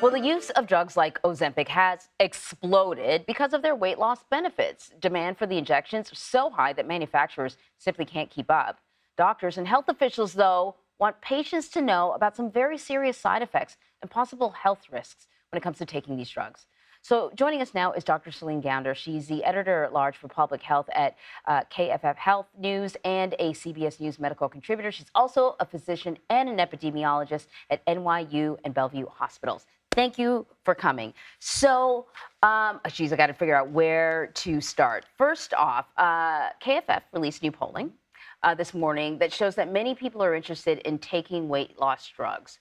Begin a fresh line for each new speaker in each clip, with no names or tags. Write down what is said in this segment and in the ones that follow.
Well, the use of drugs like Ozempic has exploded because of their weight loss benefits. Demand for the injections is so high that manufacturers simply can't keep up. Doctors and health officials, though, want patients to know about some very serious side effects and possible health risks when it comes to taking these drugs. So joining us now is Dr. Celine Gounder. She's the editor-at-large for public health at KFF Health News and a CBS News medical contributor. She's also a physician and an epidemiologist at NYU and Bellevue hospitals. Thank you for coming. So, geez, I got to figure out where to start. First off, KFF released new polling this morning that shows that many people are interested in taking weight loss drugs.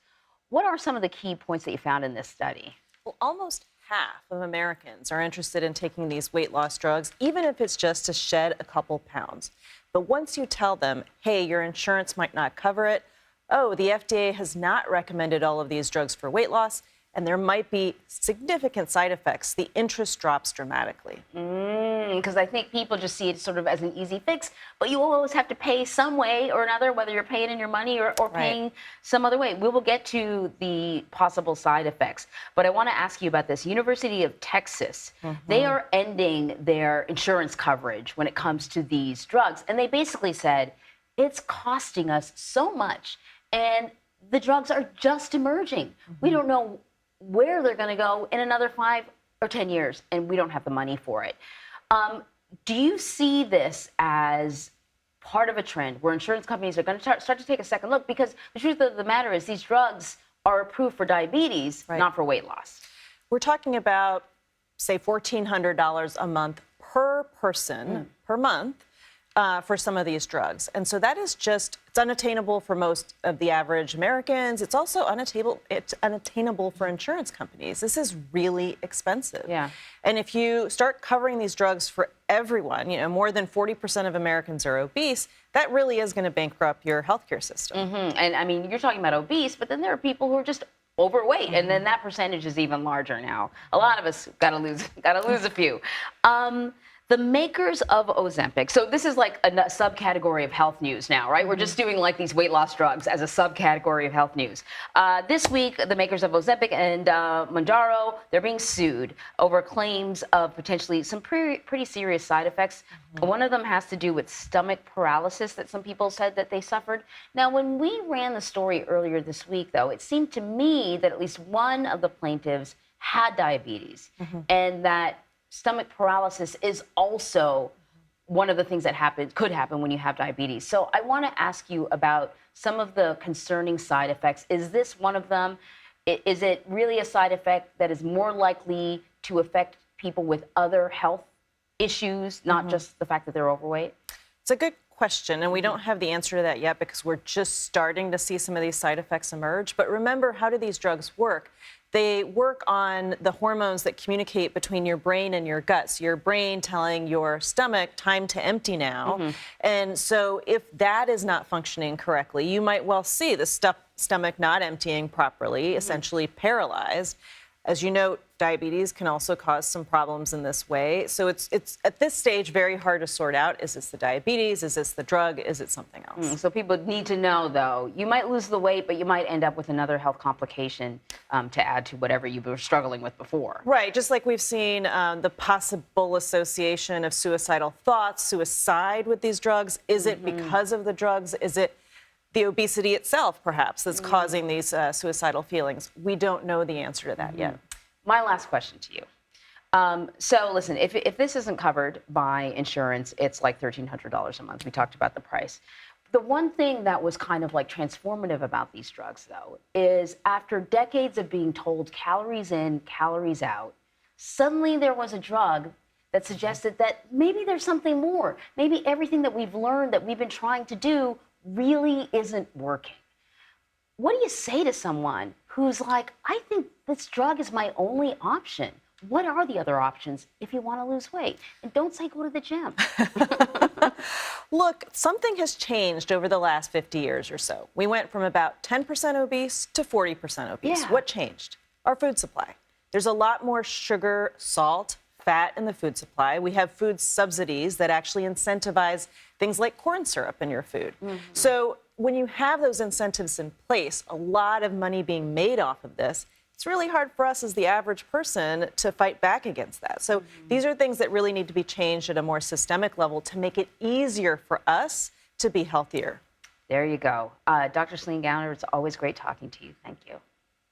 What are some of the key points that you found in this study?
Well, almost half of Americans are interested in taking these weight loss drugs, even if it's just to shed a couple pounds. But once you tell them, hey, your insurance might not cover it, oh, the FDA has not recommended all of these drugs for weight loss, and there might be significant side effects, the interest drops dramatically.
Because I think people just see it sort of as an easy fix, but you always have to pay some way or another, whether you're paying in your money or paying some other way. We will get to the possible side effects, but I want to ask you about this. University of Texas, they are ending their insurance coverage when it comes to these drugs, and they basically said it's costing us so much, and the drugs are just emerging. We don't know where they're going to go in another 5 or 10 years, and we don't have the money for it. Do you see this as part of a trend where insurance companies are going to start to take a second look? Because the truth of the matter is these drugs are approved for diabetes, not for weight loss.
We're talking about, say, $1,400 a month per person per month for some of these drugs. And so that is just, it's unattainable for most of the average Americans. It's also unattainable for insurance companies. This is really expensive.
Yeah.
And if you start covering these drugs for everyone, more than 40% of Americans are obese, that really is going to bankrupt your healthcare system.
And I mean, you're talking about obese, but then there are people who are just overweight, and then that percentage is even larger now. A lot of us got to lose a few. The makers of Ozempic, so this is like a subcategory of health news now, right? We're just doing like these weight loss drugs as a subcategory of health news. This week, the makers of Ozempic and Mounjaro, they're being sued over claims of potentially some pretty serious side effects. One of them has to do with stomach paralysis that some people said that they suffered. Now, when we ran the story earlier this week, though, it seemed to me that at least one of the plaintiffs had diabetes, and that stomach paralysis is also one of the things that could happen when you have diabetes. So I want to ask you about some of the concerning side effects. Is this one of them? Is it really a side effect that is more likely to affect people with other health issues, not just the fact that they're overweight?
It's a good question, and we don't have the answer to that yet because we're just starting to see some of these side effects emerge. But remember, how do these drugs work? They work on the hormones that communicate between your brain and your gut. So your brain telling your stomach, time to empty now. And so if that is not functioning correctly, you might well see the stomach not emptying properly, essentially paralyzed. As you know, diabetes can also cause some problems in this way. So it's at this stage very hard to sort out. Is this the diabetes? Is this the drug? Is it something else?
So people need to know, though, you might lose the weight, but you might end up with another health complication to add to whatever you were struggling with before.
Right, just like we've seen the possible association of suicidal thoughts, suicide with these drugs. Is it because of the drugs? Is it the obesity itself, perhaps, that's causing these suicidal feelings? We don't know the answer to that yet.
My last question to you. So listen, if this isn't covered by insurance, it's like $1,300 a month. We talked about the price. The one thing that was kind of like transformative about these drugs, though, is after decades of being told calories in, calories out, suddenly there was a drug that suggested that maybe there's something more. Maybe everything that we've learned, that we've been trying to do, really isn't working. What do you say to someone who's like, I think this drug is my only option? What are the other options if you want to lose weight? And don't say go to the gym.
Look, something has changed over the last 50 years or so. We went from about 10% obese to 40% obese.
Yeah.
What changed? Our food supply. There's a lot more sugar, salt, fat in the food supply. We have food subsidies that actually incentivize things like corn syrup in your food. So when you have those incentives in place, a lot of money being made off of this, it's really hard for us as the average person to fight back against that. So these are things that really need to be changed at a more systemic level to make it easier for us to be healthier.
There you go. Dr. Celine Gounder, it's always great talking to you. Thank you.